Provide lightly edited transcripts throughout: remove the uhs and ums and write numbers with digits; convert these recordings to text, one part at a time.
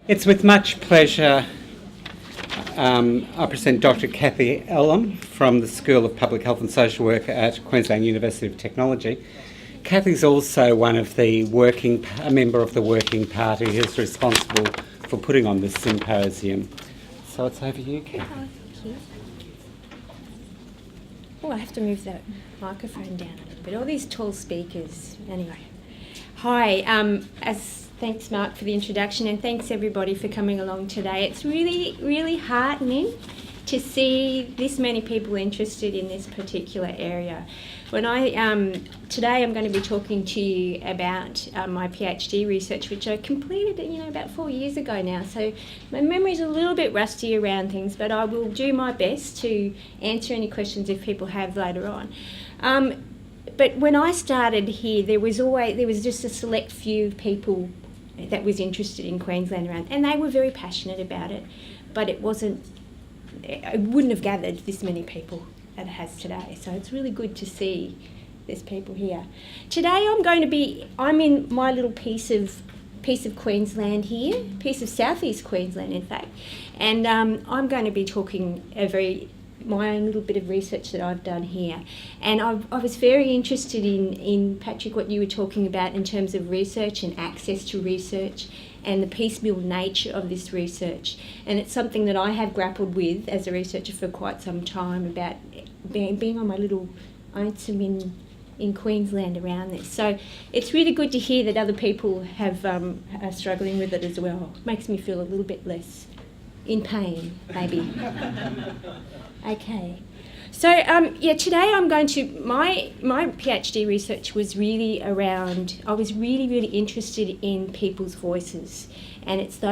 It's with much pleasure I present Dr. Kathy Ellem from the School of Public Health and Social Work at Queensland University of Technology. Kathy's also a member of the working party who's responsible for putting on this symposium. So it's over to you, Kathy. Oh, thank you. Oh, I have to move that microphone down a little bit. All these tall speakers. Anyway. Hi, thanks Mark for the introduction, and thanks everybody for coming along today. It's really, really heartening to see this many people interested in this particular area. Today I'm going to be talking to you about my PhD research, which I completed about 4 years ago now, so my memory's a little bit rusty around things, but I will do my best to answer any questions if people have later on. But when I started here, there was just a select few people that was interested in Queensland around, and they were very passionate about it, but it wouldn't have gathered this many people that it has today. So it's really good to see there's people here. Today I'm in my little piece of Queensland here, piece of southeast Queensland in fact, and I'm going to be talking my own little bit of research that I've done here. And I was very interested in, Patrick, what you were talking about in terms of research and access to research and the piecemeal nature of this research. And it's something that I have grappled with as a researcher for quite some time, about being on my little lonesome in Queensland around this. So it's really good to hear that other people are struggling with it as well. It makes me feel a little bit less in pain, maybe. Okay. So, today I'm going to, my PhD research was really around, I was really interested in people's voices. And it's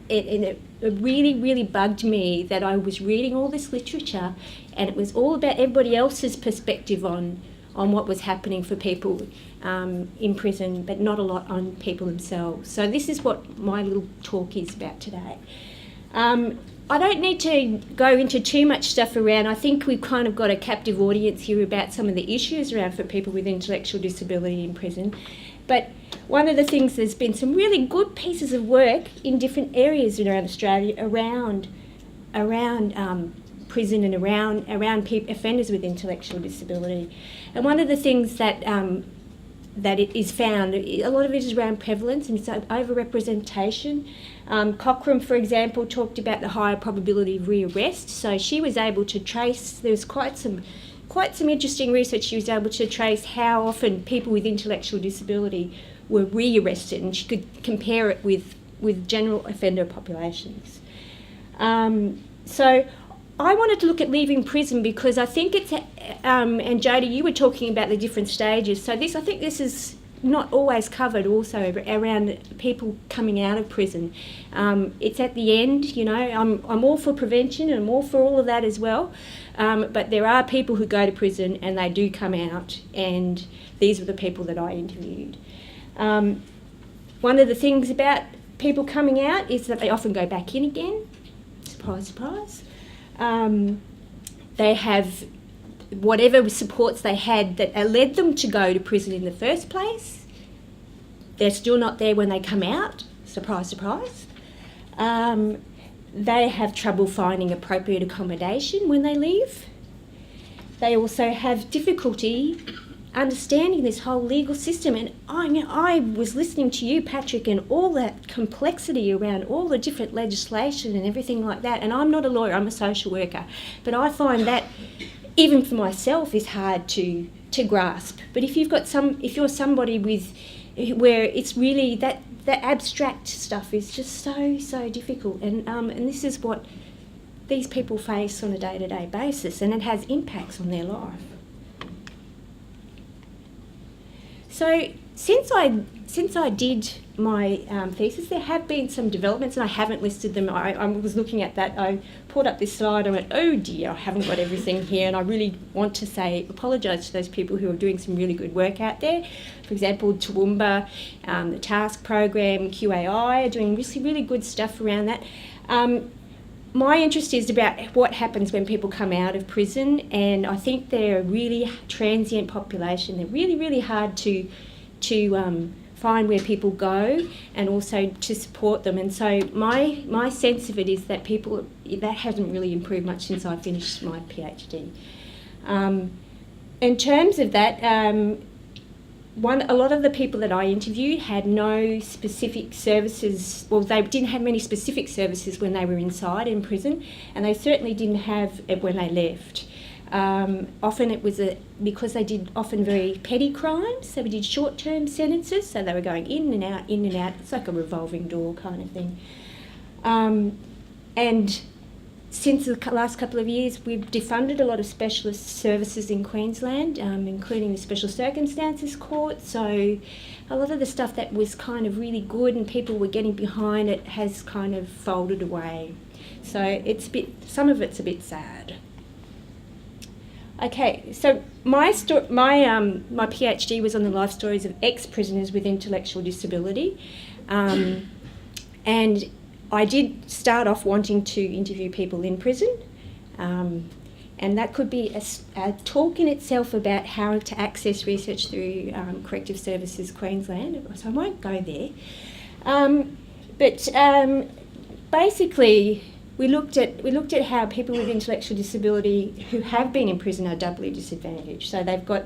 it really bugged me that I was reading all this literature and it was all about everybody else's perspective on what was happening for people in prison, but not a lot on people themselves. So this is what my little talk is about today. I don't need to go into too much stuff around. I think we've kind of got a captive audience here about some of the issues around for people with intellectual disability in prison. But one of the things, there's been some really good pieces of work in different areas around Australia around prison and around offenders with intellectual disability. And one of the things that it is found, a lot of it is around prevalence and so overrepresentation. Cochrane, for example, talked about the higher probability of rearrest. So she was able to trace, there was quite some interesting research. She was able to trace how often people with intellectual disability were rearrested, and she could compare it with general offender populations. So I wanted to look at leaving prison because I think it's, and Jodie, you were talking about the different stages. So I think this is not always covered also around people coming out of prison. It's at the end, I'm all for prevention and I'm all for all of that as well. But there are people who go to prison and they do come out, and these were the people that I interviewed. One of the things about people coming out is that they often go back in again. Surprise, surprise. They have whatever supports they had that led them to go to prison in the first place. They're still not there when they come out. Surprise, surprise. They have trouble finding appropriate accommodation when they leave. They also have difficulty understanding this whole legal system. And I was listening to you, Patrick, and all that complexity around all the different legislation and everything like that. And I'm not a lawyer, I'm a social worker. But I find that, even for myself, is hard to grasp. But if you're somebody where it's really that abstract stuff is just so difficult. And this is what these people face on a day-to-day basis, and it has impacts on their life. So since I did my thesis, there have been some developments, and I haven't listed them. I was looking at that. I pulled up this slide. I went, oh dear, I haven't got everything here, and I really want to apologise to those people who are doing some really good work out there. For example, Toowoomba, the TASK program, QAI are doing really good stuff around that. My interest is about what happens when people come out of prison, and I think they're a really transient population. They're really hard to find where people go and also to support them. And so my sense of it is that that hasn't really improved much since I finished my PhD. In terms of that, a lot of the people that I interviewed had no specific services. Well, they didn't have many specific services when they were inside in prison, and they certainly didn't have it when they left. Often it was because they did often very petty crimes. So we did short-term sentences, so they were going in and out, in and out. It's like a revolving door kind of thing. And since the last couple of years, we've defunded a lot of specialist services in Queensland, including the Special Circumstances Court. So a lot of the stuff that was kind of really good and people were getting behind it has kind of folded away. So some of it's a bit sad. Okay, so my PhD was on the life stories of ex-prisoners with intellectual disability, and I did start off wanting to interview people in prison, and that could be a talk in itself about how to access research through Corrective Services Queensland, so I won't go there. But basically, we looked at how people with intellectual disability who have been in prison are doubly disadvantaged. So they've got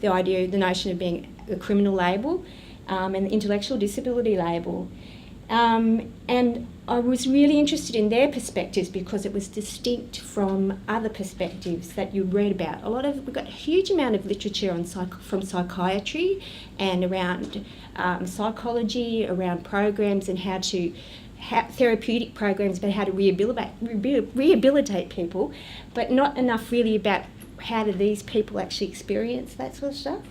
the notion of being a criminal label and the intellectual disability label. And I was really interested in their perspectives because it was distinct from other perspectives that you read about. We've got a huge amount of literature from psychiatry and around psychology, around programs and therapeutic programs about how to rehabilitate people, but not enough really about how do these people actually experience that sort of stuff.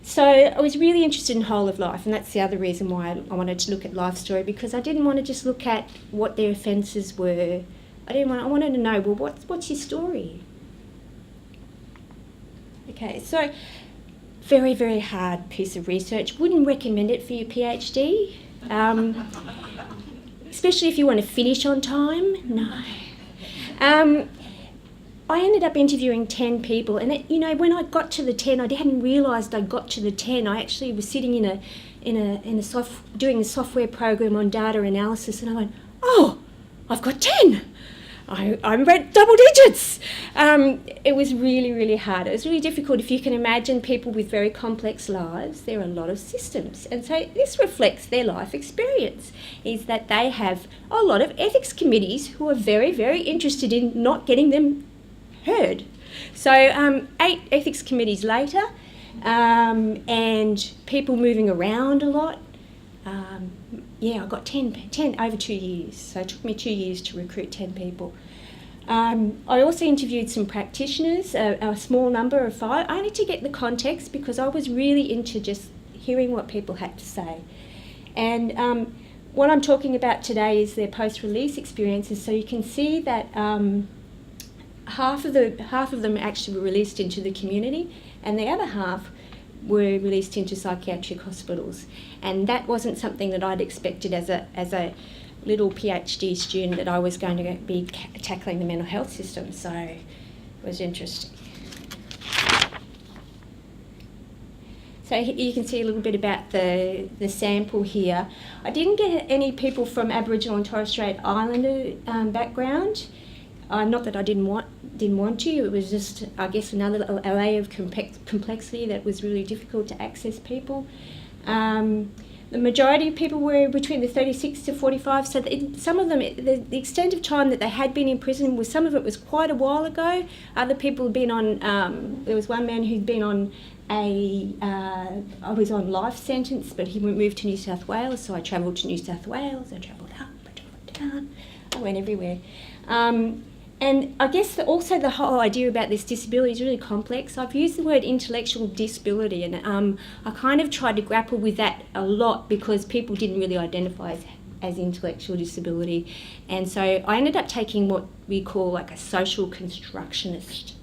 So I was really interested in whole of life, and that's the other reason why I wanted to look at life story, because I didn't want to just look at what their offences were. I wanted to know, well, what's your story? Okay, so very, very hard piece of research. Wouldn't recommend it for your PhD. Especially if you want to finish on time. No. I ended up interviewing 10 people, and when I got to the 10, I hadn't realised I got to the 10. I actually was sitting doing a software program on data analysis, and I went, oh, I've got 10. I'm at double digits. It was really, really hard. It was really difficult. If you can imagine people with very complex lives, there are a lot of systems. And so this reflects their life experience, is that they have a lot of ethics committees who are very, very interested in not getting them heard. So 8 ethics committees later, and people moving around a lot. I got 10 over 2 years. So it took me 2 years to recruit 10 people. I also interviewed some practitioners, a small number of 5, only to get the context, because I was really into just hearing what people had to say. And what I'm talking about today is their post-release experiences. So you can see that half of them actually were released into the community, and the other half were released into psychiatric hospitals. And that wasn't something that I'd expected as a little PhD student, that I was going to be tackling the mental health system. So it was interesting. So you can see a little bit about the sample here. I didn't get any people from Aboriginal and Torres Strait Islander background. Not that I didn't want to. It was just, I guess, another layer of complexity that was really difficult to access people. The majority of people were between the 36 to 45. So some of them, the extent of time that they had been in prison some of it was quite a while ago. Other people had been on. There was one man who'd been on I was on life sentence, but he moved to New South Wales. So I travelled to New South Wales. I travelled up. I travelled down. I went everywhere. And I guess also the whole idea about this disability is really complex. I've used the word intellectual disability, and I kind of tried to grapple with that a lot because people didn't really identify as intellectual disability. And so I ended up taking what we call like a social constructionist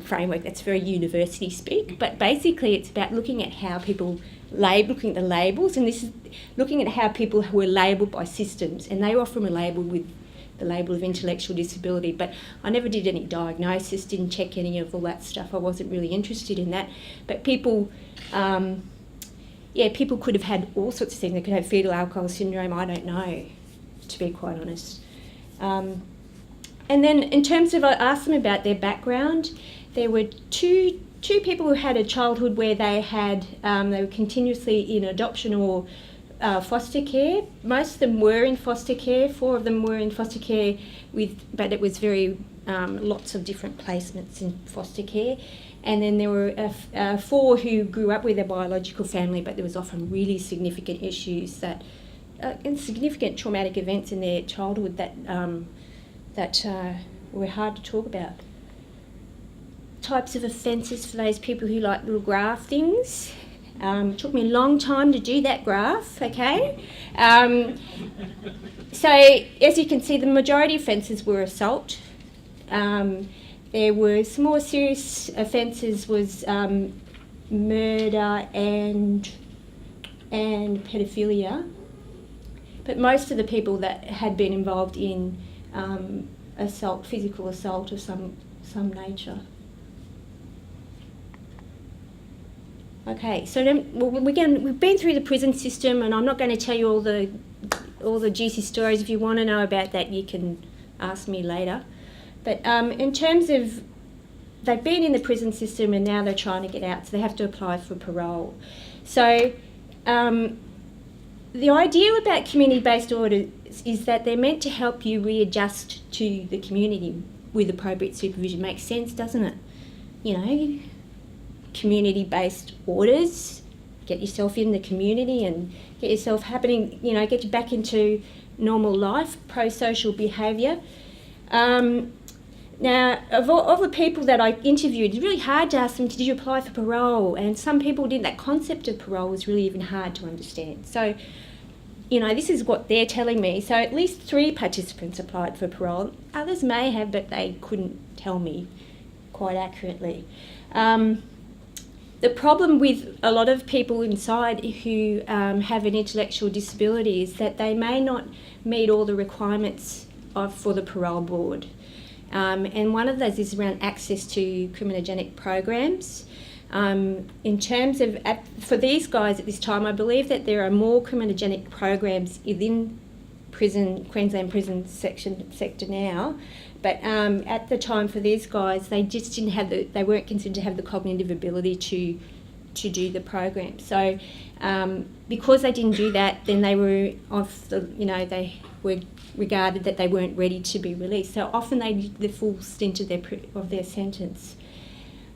framework. That's very university speak, but basically it's about looking at how people looking at the labels, and this is looking at how people were labelled by systems, and they often were labelled with the label of intellectual disability, but I never did any diagnosis, didn't check any of all that stuff. I wasn't really interested in that. But people people could have had all sorts of things. They could have fetal alcohol syndrome, I don't know, to be quite honest. And then in terms of, I asked them about their background, there were two people who had a childhood where they were continuously in adoption or foster care. Most of them were in foster care. 4 of them were in foster care but it was very lots of different placements in foster care. And then there were 4 who grew up with their biological family, but there was often really significant issues and significant traumatic events in their childhood that were hard to talk about. Types of offences for those people who like little graph things. It took me a long time to do that graph, okay? So as you can see, the majority of offences were assault. There were some more serious offences was murder and paedophilia. But most of the people that had been involved in assault, physical assault of some nature. Okay, so then we've been through the prison system, and I'm not going to tell you all the juicy stories. If you want to know about that, you can ask me later. But in terms of, they've been in the prison system and now they're trying to get out, so they have to apply for parole. So the idea about community-based orders is that they're meant to help you readjust to the community with appropriate supervision. Makes sense, doesn't it? You know, community-based orders, get yourself in the community and get yourself happening, you know, get you back into normal life, pro-social behaviour. Now, of all the people that I interviewed, it's really hard to ask them, did you apply for parole? And some people didn't. That concept of parole was really even hard to understand. So, you know, this is what they're telling me. So at least 3 participants applied for parole. Others may have, but they couldn't tell me quite accurately. The problem with a lot of people inside who have an intellectual disability is that they may not meet all the requirements for the parole board. And one of those is around access to criminogenic programs. In terms of, for these guys at this time, I believe that there are more criminogenic programs within Queensland prison sector now. But at the time for these guys, they just didn't have they weren't considered to have the cognitive ability to do the program. So because they didn't do that, then they were they were regarded that they weren't ready to be released. So often they did the full stint of their sentence.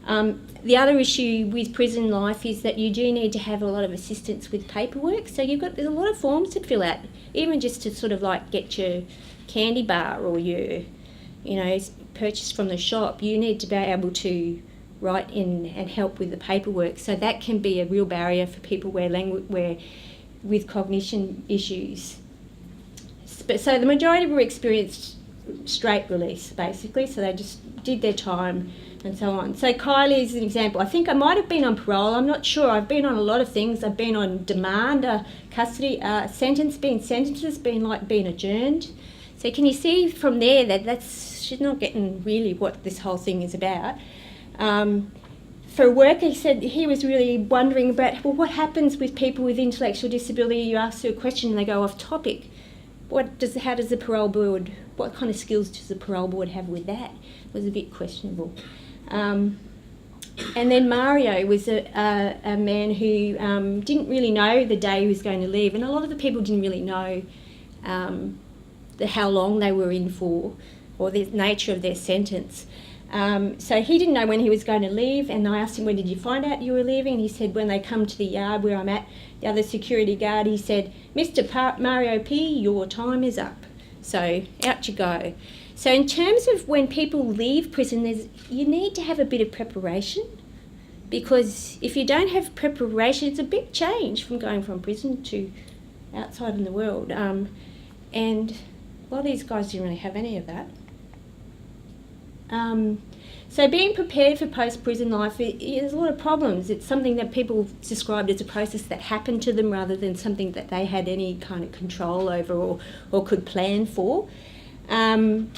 The other issue with prison life is that you do need to have a lot of assistance with paperwork. So there's a lot of forms to fill out, even just to sort of like get your candy bar or your purchase from the shop. You need to be able to write in and help with the paperwork. So that can be a real barrier for people with cognition issues. So the majority were experienced straight release, basically. So they just did their time and so on. So Kylie is an example. I think I might have been on parole. I'm not sure. I've been on a lot of things. I've been on demand, custody, being sentenced has been like being adjourned. So can you see from there that she's not getting really what this whole thing is about. For work, he said he was really wondering about, well, what happens with people with intellectual disability? You ask them a question and they go off topic. How does the parole board, what kind of skills does the parole board have with that? It was a bit questionable. And then Mario was a man who didn't really know the day he was going to leave, and a lot of the people didn't really know how long they were in for or the nature of their sentence. So he didn't know when he was going to leave, and I asked him, when did you find out you were leaving? And he said, when they come to the yard where I'm at, the other security guard, he said, Mr. Mario P, your time is up. So out you go. So in terms of when people leave prison, you need to have a bit of preparation, because if you don't have preparation, it's a big change from going from prison to outside in the world. And a lot of these guys didn't really have any of that. So being prepared for post-prison life, there's a lot of problems. It's something that people described as a process that happened to them rather than something that they had any kind of control over or could plan for. And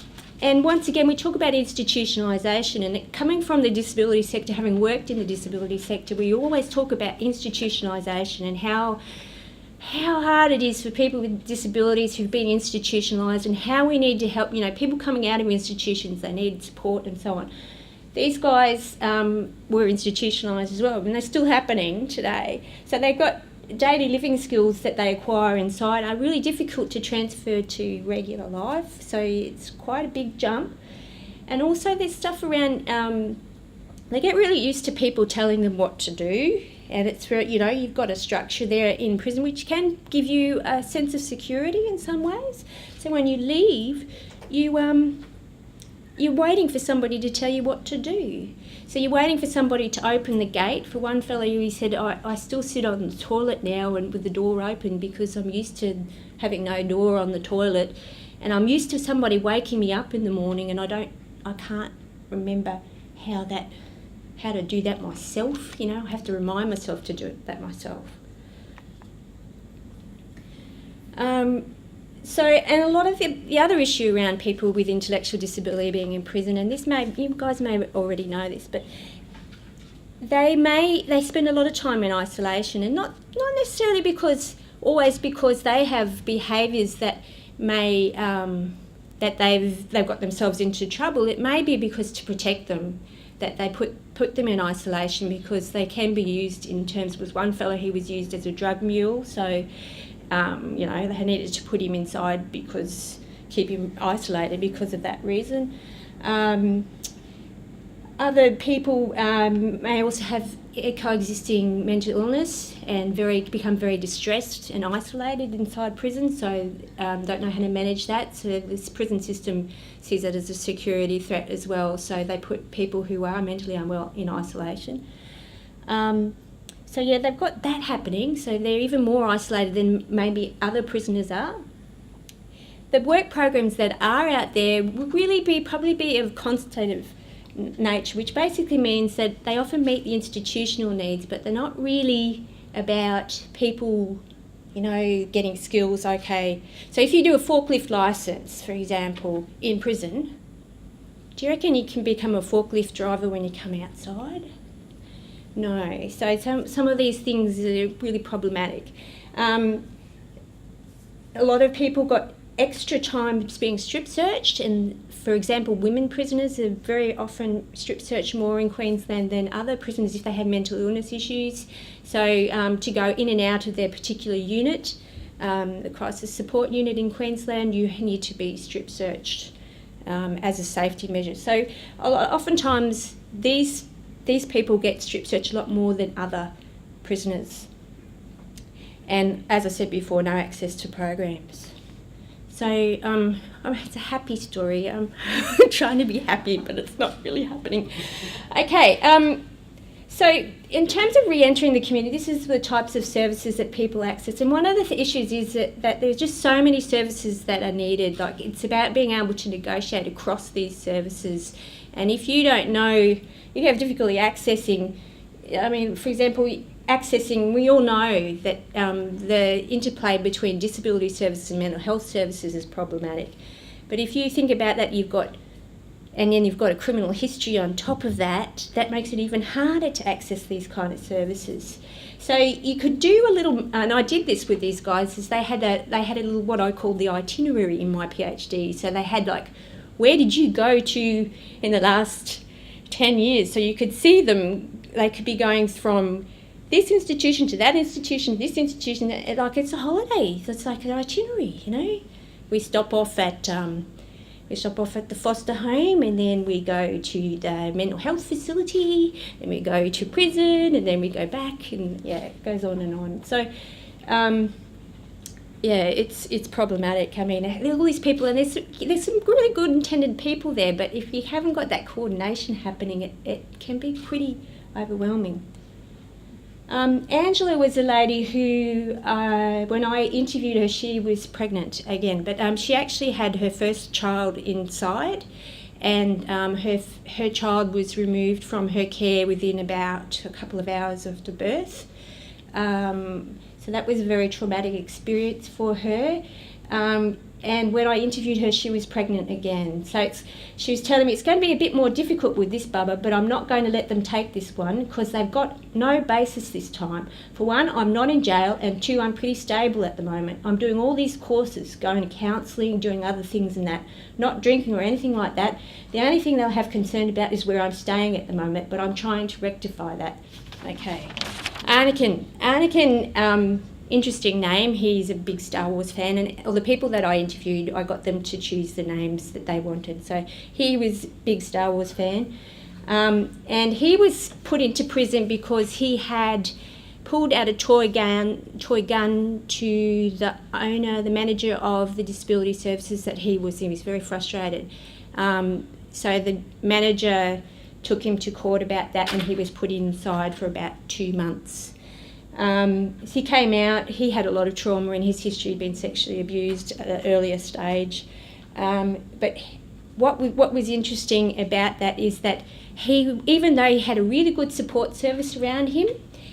And once again, we talk about institutionalisation, and coming from the disability sector, having worked in the disability sector, we always talk about institutionalisation and how hard it is for people with disabilities who've been institutionalised, and how we need to help, people coming out of institutions, they need support and so on. These guys were institutionalised as well, and they're still happening today. So they've got daily living skills that they acquire inside are really difficult to transfer to regular life, so it's quite a big jump. And also there's stuff around, they get really used to people telling them what to do, and it's very, you've got a structure there in prison which can give you a sense of security in some ways. So when you leave, you're waiting for somebody to tell you what to do. So you're waiting for somebody to open the gate. For one fellow, he said, I still sit on the toilet now and with the door open because I'm used to having no door on the toilet, and I'm used to somebody waking me up in the morning, and I can't remember how to do that myself. I have to remind myself to do that myself. And a lot of the other issue around people with intellectual disability being in prison, and you guys may already know this, but they spend a lot of time in isolation, and not necessarily because they have behaviours that may that they've got themselves into trouble. It may be because to protect them that they put them in isolation, because they can be used in terms. With one fellow, he was used as a drug mule, so. They needed to put him inside keep him isolated because of that reason. Other people may also have coexisting mental illness and become very distressed and isolated inside prison, so don't know how to manage that. So this prison system sees it as a security threat as well, so they put people who are mentally unwell in isolation. So yeah, they've got that happening, so they're even more isolated than maybe other prisoners are. The work programs that are out there would really probably be of consultative nature, which basically means that they often meet the institutional needs, but they're not really about people, getting skills. Okay, so if you do a forklift licence, for example, in prison, do you reckon you can become a forklift driver when you come outside? No, so some of these things are really problematic. A lot of people got extra time being strip searched, and for example, women prisoners are very often strip searched more in Queensland than other prisoners if they have mental illness issues. So to go in and out of their particular unit, the crisis support unit in Queensland, you need to be strip searched as a safety measure. So oftentimes these people get strip searched a lot more than other prisoners. And as I said before, no access to programs. So it's a happy story. I'm trying to be happy, but it's not really happening. Okay, so in terms of re-entering the community, this is the types of services that people access. And one of the issues is that there's just so many services that are needed. Like, it's about being able to negotiate across these services. And if you don't know, you have difficulty accessing, for example, we all know that the interplay between disability services and mental health services is problematic. But if you think about that, you've got a criminal history on top of that, that makes it even harder to access these kind of services. So you could do a little, and I did this with these guys, is they had a little, what I call the itinerary in my PhD. So they had where did you go to in the last 10 years? So you could see them, they could be going from this institution to that institution, this institution, it's a holiday. It's like an itinerary, We stop off at the foster home, and then we go to the mental health facility, and we go to prison, and then we go back, and it goes on and on. So it's problematic. All these people, and there's some really good intended people there, but if you haven't got that coordination happening, it can be pretty overwhelming. Angela was a lady who, when I interviewed her, she was pregnant again, but she actually had her first child inside, and her child was removed from her care within about a couple of hours after birth. So that was a very traumatic experience for her. and when I interviewed her, she was pregnant again. So she was telling me it's going to be a bit more difficult with this bubba, but I'm not going to let them take this one because they've got no basis this time. For one, I'm not in jail, and two, I'm pretty stable at the moment. I'm doing all these courses, going to counselling, doing other things and that, not drinking or anything like that. The only thing they'll have concern about is where I'm staying at the moment, but I'm trying to rectify that. Okay. Anakin, interesting name. He's a big Star Wars fan, and all the people that I interviewed, I got them to choose the names that they wanted. So he was a big Star Wars fan, and he was put into prison because he had pulled out a toy gun to the owner, the manager of the disability services that he was in. He was very frustrated. So the manager took him to court about that, and he was put inside for about 2 months. He came out, he had a lot of trauma in his history, he'd been sexually abused at an earlier stage. But what was interesting about that is that he, even though he had a really good support service around him,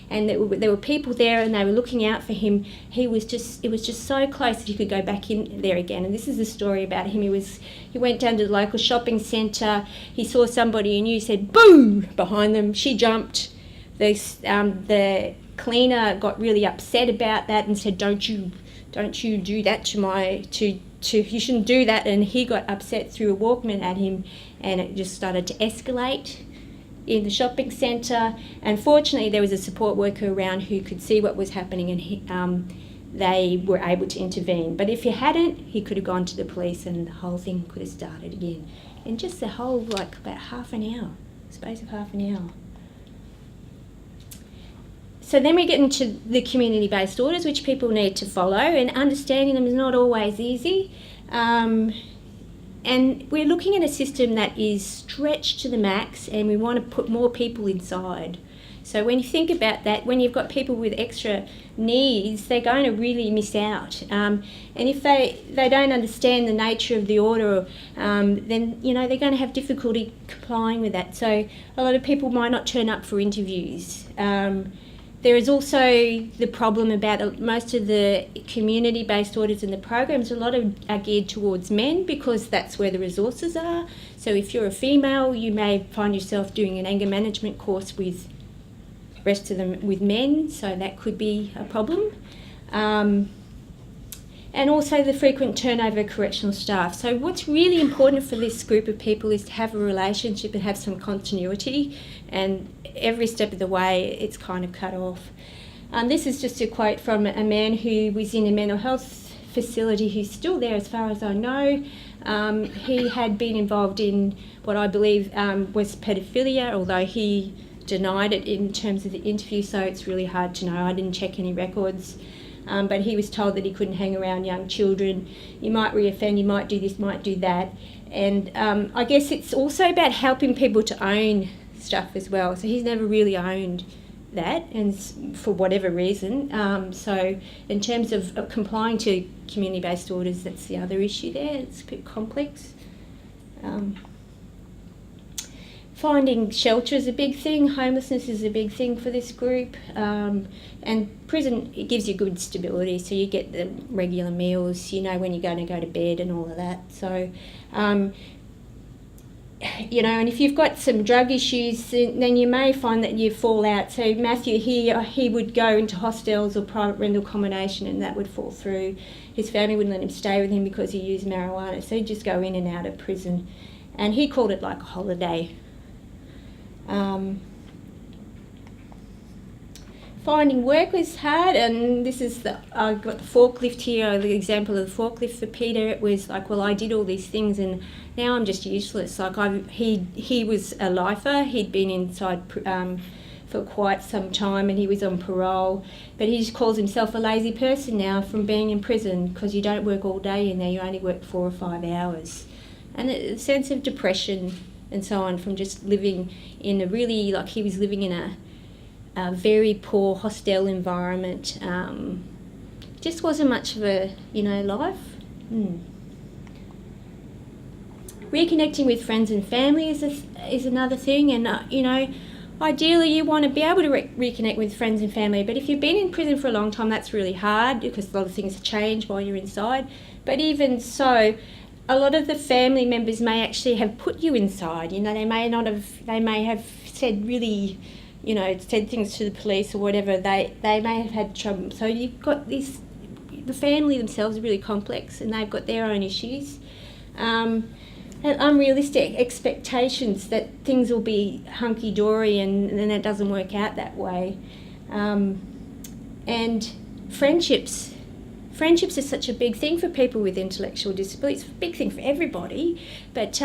and there were people there and they were looking out for him, it was just so close that he could go back in there again. And this is the story about him. He went down to the local shopping centre, he saw somebody he knew, said boo behind them, she jumped. The cleaner got really upset about that and said, don't you do that you shouldn't do that. And he got upset, threw a Walkman at him, and it just started to escalate in the shopping centre. And fortunately there was a support worker around who could see what was happening, and they were able to intervene. But if he hadn't, he could have gone to the police and the whole thing could have started again. In just the whole, about half an hour, space of half an hour. So then we get into the community-based orders, which people need to follow, and understanding them is not always easy. And we're looking at a system that is stretched to the max, and we want to put more people inside. So when you think about that, when you've got people with extra needs, they're going to really miss out. And if they don't understand the nature of the order, then they're going to have difficulty complying with that. So a lot of people might not turn up for interviews. There is also the problem about most of the community-based orders and the programs, a lot are geared towards men because that's where the resources are. So if you're a female, you may find yourself doing an anger management course with the rest of them with men, so that could be a problem. And also the frequent turnover of correctional staff. So what's really important for this group of people is to have a relationship and have some continuity, and every step of the way it's kind of cut off. This is just a quote from a man who was in a mental health facility who's still there as far as I know. He had been involved in what I believe was paedophilia, although he denied it in terms of the interview, so it's really hard to know. I didn't check any records. But he was told that he couldn't hang around young children. You might reoffend, you might do this, might do that. And I guess it's also about helping people to own stuff as well. So he's never really owned that, and for whatever reason. So in terms of complying to community-based orders, that's the other issue there. It's a bit complex. Finding shelter is a big thing. Homelessness is a big thing for this group. And prison, it gives you good stability, so you get the regular meals, you know when you're going to go to bed and all of that. So, and if you've got some drug issues, then you may find that you fall out. So Matthew, he would go into hostels or private rental accommodation, and that would fall through. His family wouldn't let him stay with him because he used marijuana, so he'd just go in and out of prison. And he called it like a holiday. Finding work was hard, and this is I've got the forklift here, the example of the forklift for Peter. It was like, well, I did all these things and now I'm just useless. Like he was a lifer, he'd been inside for quite some time, and he was on parole, but he just calls himself a lazy person now from being in prison because you don't work all day in there, you only work 4 or 5 hours. And a sense of depression and so on from just living in a really, like he was living in a very poor hostel environment. Just wasn't much of a, life. Reconnecting with friends and family is another thing, and ideally you want to be able to reconnect with friends and family, but if you've been in prison for a long time, that's really hard because a lot of things change while you're inside. But even so, a lot of the family members may actually have put you inside. They may have said really, said things to the police or whatever. They may have had trouble. So you've got this, the family themselves are really complex and they've got their own issues. And unrealistic expectations that things will be hunky-dory and then it doesn't work out that way. And friendships are such a big thing for people with intellectual disabilities. It's a big thing for everybody, but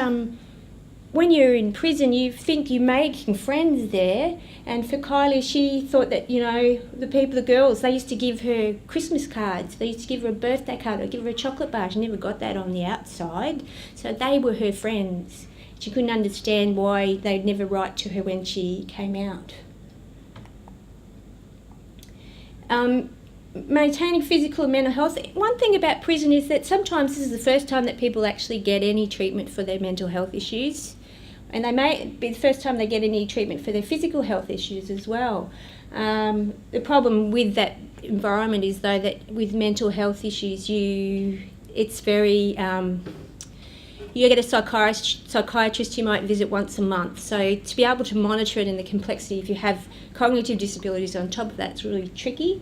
when you're in prison, you think you're making friends there. And for Kylie, she thought that, the girls, they used to give her Christmas cards. They used to give her a birthday card or give her a chocolate bar. She never got that on the outside. So they were her friends. She couldn't understand why they'd never write to her when she came out. Maintaining physical and mental health. One thing about prison is that sometimes this is the first time that people actually get any treatment for their mental health issues. And they may be the first time they get any treatment for their physical health issues as well. The problem with that environment is, though, that with mental health issues, it's very... you get a psychiatrist you might visit once a month. So to be able to monitor it in the complexity, if you have cognitive disabilities on top of that, it's really tricky.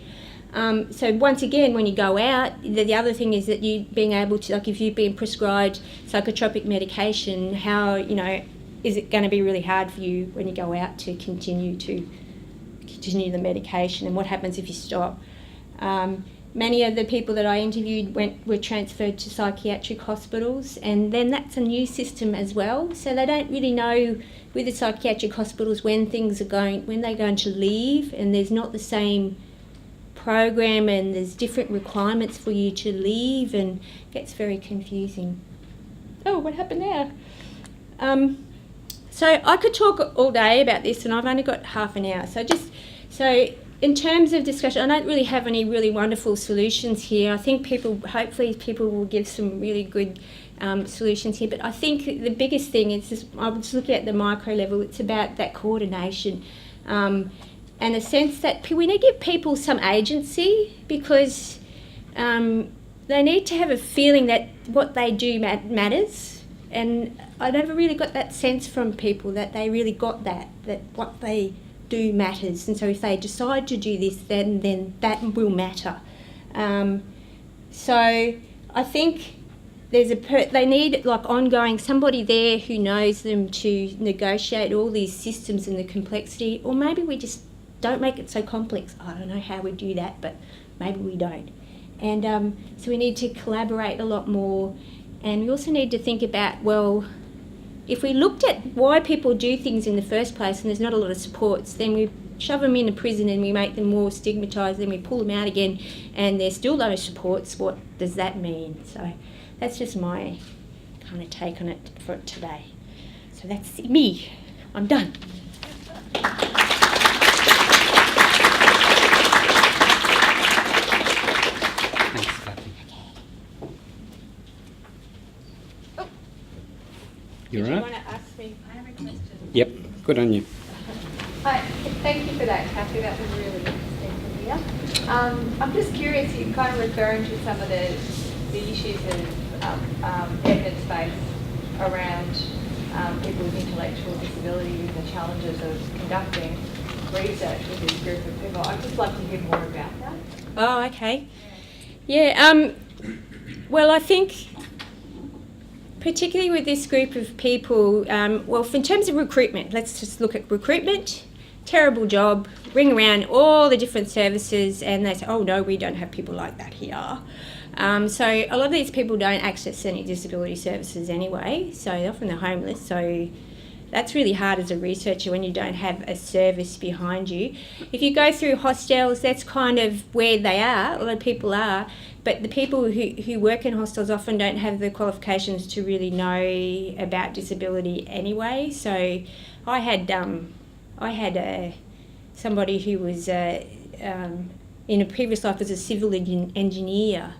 So once again, when you go out, the other thing is that you being able to, like if you've been prescribed psychotropic medication, how, is it going to be really hard for you when you go out to continue the medication, and what happens if you stop? Many of the people that I interviewed were transferred to psychiatric hospitals, and then that's a new system as well. So they don't really know with the psychiatric hospitals when they're going to leave, and there's not the same program, and there's different requirements for you to leave, and it gets very confusing. Oh, what happened there? So I could talk all day about this, and I've only got half an hour. So in terms of discussion, I don't really have any really wonderful solutions here. I think hopefully people will give some really good solutions here. But I think the biggest thing is I was looking at the micro level. It's about that coordination. And a sense that we need to give people some agency, because they need to have a feeling that what they do matters. And I never really got that sense from people that they really got that what they do matters. And so if they decide to do this, then that will matter. So I think they need ongoing somebody there who knows them to negotiate all these systems and the complexity, or maybe we just don't make it so complex. I don't know how we do that, but maybe we don't. And so we need to collaborate a lot more, and we also need to think about, well, if we looked at why people do things in the first place and there's not a lot of supports, then we shove them into prison and we make them more stigmatised, then we pull them out again and there's still no supports. What does that mean? So that's just my kind of take on it for today. So that's me. I'm done. You're right. Do you want to ask me? I have a question. Yep, good on you. Hi, thank you for that, Kathy. That was really interesting to hear. I'm just curious, you're kind of referring to some of the issues of evidence base around people with intellectual disabilities and the challenges of conducting research with this group of people. I'd just like to hear more about that. Oh, okay. Yeah, well, I think particularly with this group of people, in terms of recruitment, let's just look at recruitment. Terrible job, ring around all the different services and they say, oh no, we don't have people like that here. So a lot of these people don't access any disability services anyway, so often they're homeless. So that's really hard as a researcher when you don't have a service behind you. If you go through hostels, that's kind of where they are, a lot of people are, but the people who work in hostels often don't have the qualifications to really know about disability anyway. So I had somebody who was in a previous life was a civil engineer,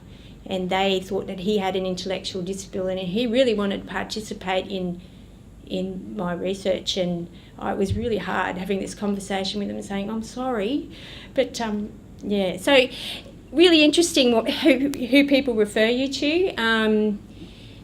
and they thought that he had an intellectual disability and he really wanted to participate in in my research, and it was really hard having this conversation with them and saying, I'm sorry, but yeah, so really interesting who people refer you to, and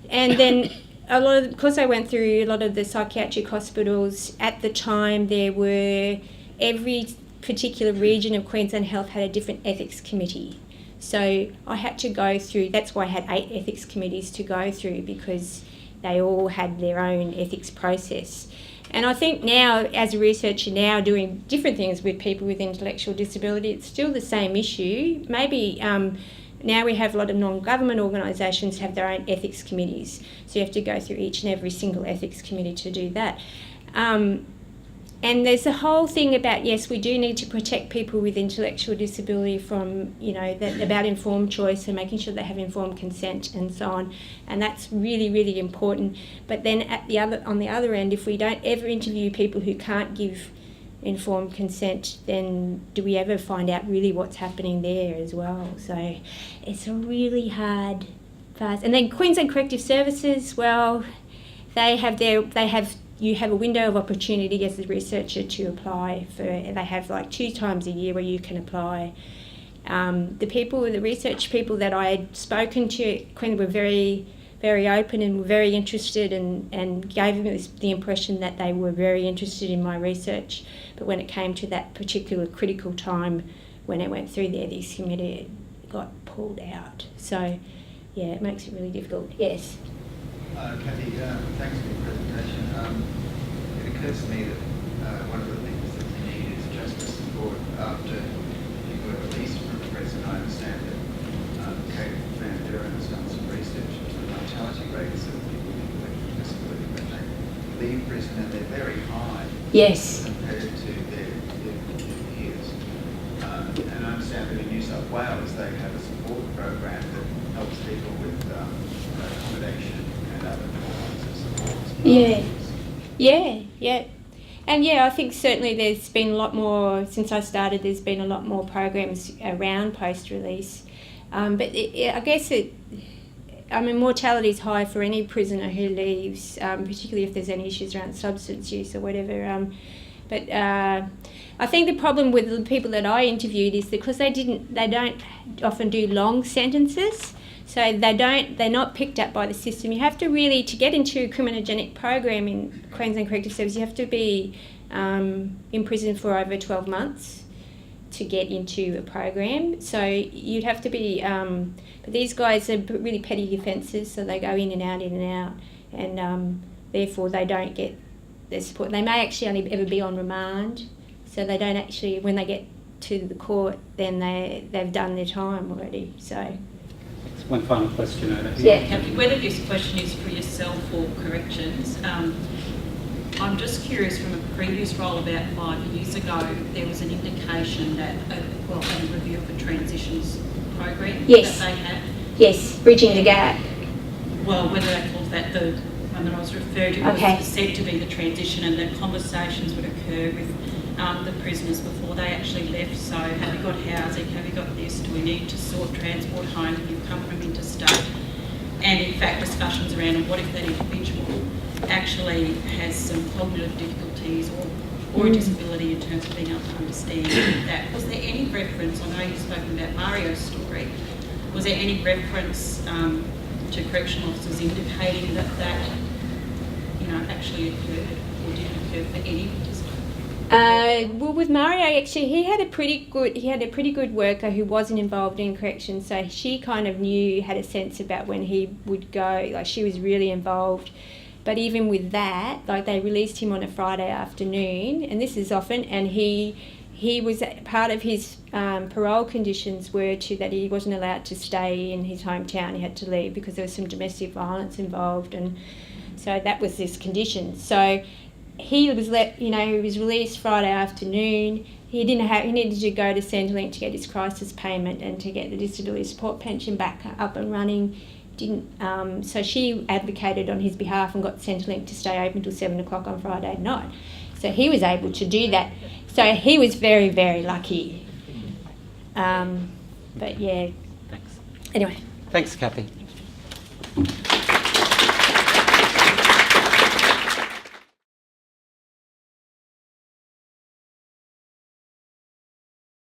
then because I went through a lot of the psychiatric hospitals at the time, there were every particular region of Queensland Health had a different ethics committee. So I had to go through, that's why I had 8 ethics committees to go through, because they all had their own ethics process. And I think now, as a researcher now doing different things with people with intellectual disability, it's still the same issue. Maybe now we have a lot of non-government organisations have their own ethics committees. So you have to go through each and every single ethics committee to do that. And there's a whole thing about, yes, we do need to protect people with intellectual disability from, about informed choice and making sure they have informed consent and so on. And that's really, really important. But then on the other end, if we don't ever interview people who can't give informed consent, then do we ever find out really what's happening there as well? So it's a really hard fast. And then Queensland Corrective Services, well, you have a window of opportunity as a researcher to apply for. They have like 2 times a year where you can apply. The research people that I had spoken to were very, very open and were very interested, and gave me the impression that they were very interested in my research. But when it came to that particular critical time, when it went through the ethics committee, it got pulled out. So, yeah, it makes it really difficult. Yes. Kathy, thanks for your presentation. It occurs to me that one of the things that we need is justice support after you were released from the prison. I understand that Kate Van Duren has done some research into the mortality rates of people with intellectual disability when they leave prison, and they're very high. Yes. Compared to their peers. And I understand that in New South Wales they have a support program that helps people with accommodation and other forms of support. Yeah. And yeah, I think certainly there's been a lot more, since I started, there's been a lot more programs around post-release. But mortality is high for any prisoner who leaves, particularly if there's any issues around substance use or whatever. But I think the problem with the people that I interviewed is because they don't often do long sentences. So they're not picked up by the system. You have to really, to get into a criminogenic program in Queensland Corrective Service, you have to be in prison for over 12 months to get into a program. So you'd have to be, but these guys are really petty offences, so they go in and out, and therefore they don't get their support. They may actually only ever be on remand, so they don't actually, when they get to the court, then they've done their time already. So. One final question over here. Yeah. Kathy, whether this question is for yourself or corrections, I'm just curious, from a previous role about 5 years ago, there was an indication that, a review of the transitions program Yes. that they had. Yes, bridging the gap. Well, whether they called that the one that I was referring to was said to be the transition, and that conversations would occur with the prisoners before they actually left. So have you got housing, have you got this, do we need to sort transport home if you've come from interstate? And in fact discussions around what if that individual actually has some cognitive difficulties or a disability in terms of being able to understand that. Was there any reference, I know you've spoken about Mario's story, was there any reference to correctional officers indicating that actually occurred or did occur for any participant? Well, with Mario, actually, he had a pretty good worker who wasn't involved in correction, so she kind of had a sense about when he would go. Like, she was really involved. But even with that, like, they released him on a Friday afternoon, and this is often, and he was, part of his parole conditions were that he wasn't allowed to stay in his hometown. He had to leave because there was some domestic violence involved, and so that was his condition. So he was he was released Friday afternoon. He needed to go to Centrelink to get his crisis payment and to get the disability support pension back up and running. So she advocated on his behalf and got Centrelink to stay open until 7 o'clock on Friday night. So he was able to do that. So he was very, very lucky. But yeah. Thanks. Anyway. Thanks, Kathy.